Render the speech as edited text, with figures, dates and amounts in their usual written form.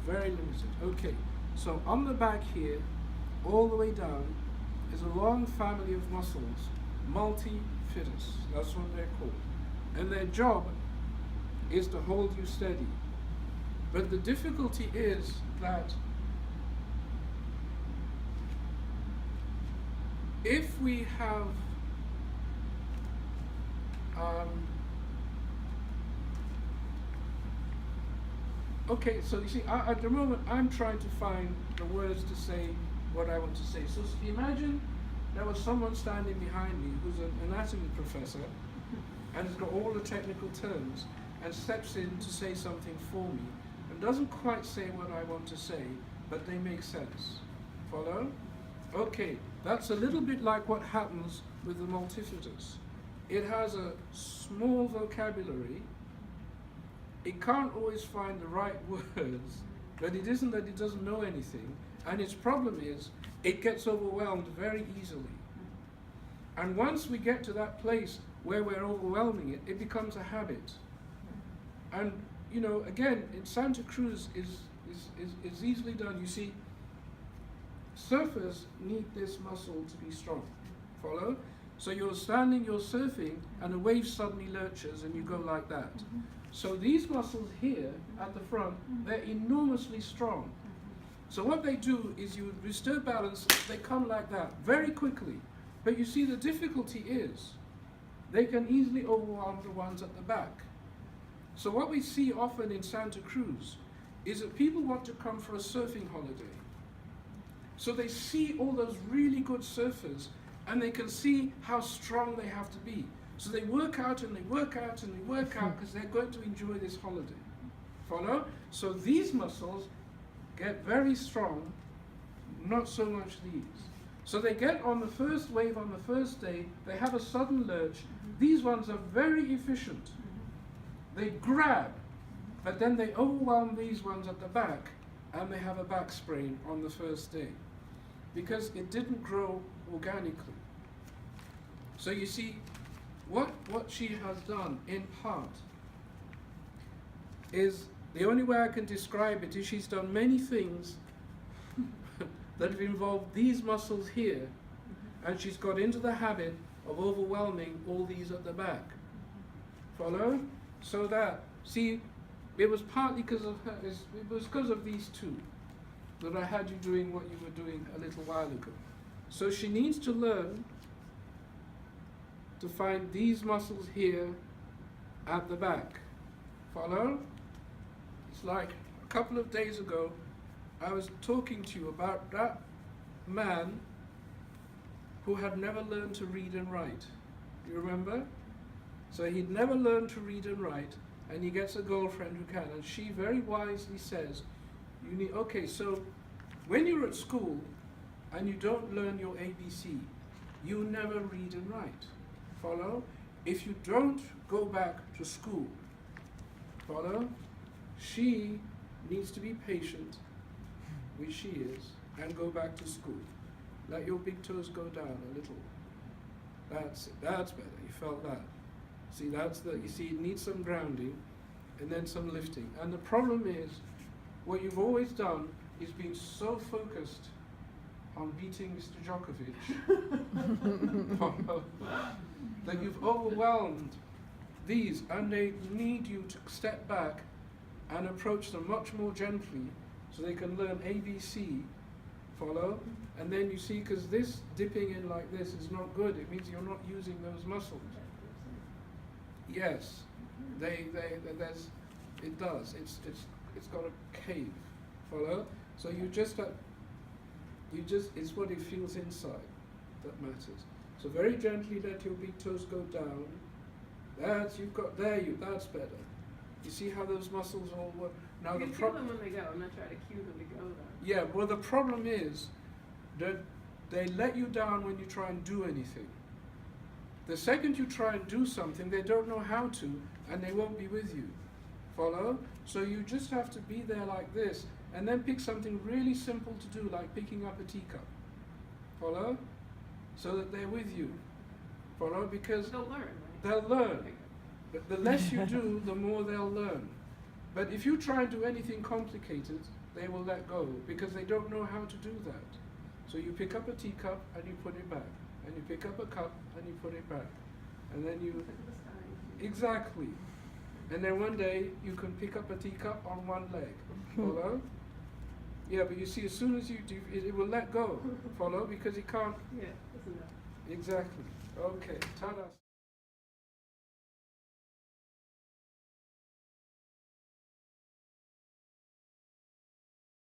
very limited. Okay, so on the back here, all the way down, is a long family of muscles, multifidus, that's what they're called. And their job is to hold you steady. But the difficulty is that if we have okay, so you see, at the moment I'm trying to find the words to say what I want to say. So imagine there was someone standing behind me who's an anatomy professor and has got all the technical terms and steps in to say something for me and doesn't quite say what I want to say, but they make sense. Follow? Okay, that's a little bit like what happens with the multifidus. It has a small vocabulary. It can't always find the right words, but it isn't that it doesn't know anything. And its problem is it gets overwhelmed very easily. And once we get to that place where we're overwhelming it, it becomes a habit. And, you know, again, in Santa Cruz is easily done. You see, surfers need this muscle to be strong. Follow? So you're standing, you're surfing, and a wave suddenly lurches and you go like that. So these muscles here at the front, they're enormously strong. So what they do is you restore balance, they come like that very quickly. But you see, the difficulty is they can easily overwhelm the ones at the back. So what we see often in Santa Cruz is that people want to come for a surfing holiday. So they see all those really good surfers and they can see how strong they have to be. So they work out and they work out and they work out because they're going to enjoy this holiday. Follow? So these muscles get very strong, not so much these. So they get on the first wave on the first day, they have a sudden lurch. These ones are very efficient. They grab, but then they overwhelm these ones at the back and they have a back sprain on the first day because it didn't grow organically. So you see, what she has done in part is, the only way I can describe it is she's done many things that have involved these muscles here, and she's got into the habit of overwhelming all these at the back. Follow? So that, see, it was partly because of her, it was because of these two that I had you doing what you were doing a little while ago. So she needs to learn to find these muscles here at the back. Follow? It's like a couple of days ago, I was talking to you about that man who had never learned to read and write. Do you remember? So he'd never learned to read and write, and he gets a girlfriend who can, and she very wisely says, you need, okay, so when you're at school and you don't learn your ABC, you never read and write. Follow? If you don't go back to school, follow? She needs to be patient, which she is, and go back to school. Let your big toes go down a little. That's it. That's better. You felt that. See, that's the, you see, it needs some grounding and then some lifting. And the problem is, what you've always done is been so focused on beating Mr. Djokovic that you've overwhelmed these, and they need you to step back and approach them much more gently so they can learn ABC. Follow? And then you see, because this dipping in like this is not good, it means you're not using those muscles. Yes, there's, it does. It's got a cave. Follow? So you just it's what it feels inside that matters. So very gently let your big toes go down. That's, you've got, that's better. You see how those muscles all work? Now you can cue them when they go. I'm not trying to cue them to go though. Yeah, well the problem is that they let you down when you try and do anything. The second you try and do something, they don't know how to, and they won't be with you. Follow? So you just have to be there like this, and then pick something really simple to do, like picking up a teacup. Follow? So that they're with you. Follow? Because they'll learn, right? They'll learn. But the less you do, the more they'll learn. But if you try and do anything complicated, they will let go because they don't know how to do that. So you pick up a teacup and you put it back, and you pick up a cup and you put it back, and then you exactly. And then one day you can pick up a teacup on one leg. Follow? Yeah, but you see, as soon as you do, it will let go. Follow? Because it can't. Yeah, isn't that? Exactly. Okay. Ta-da.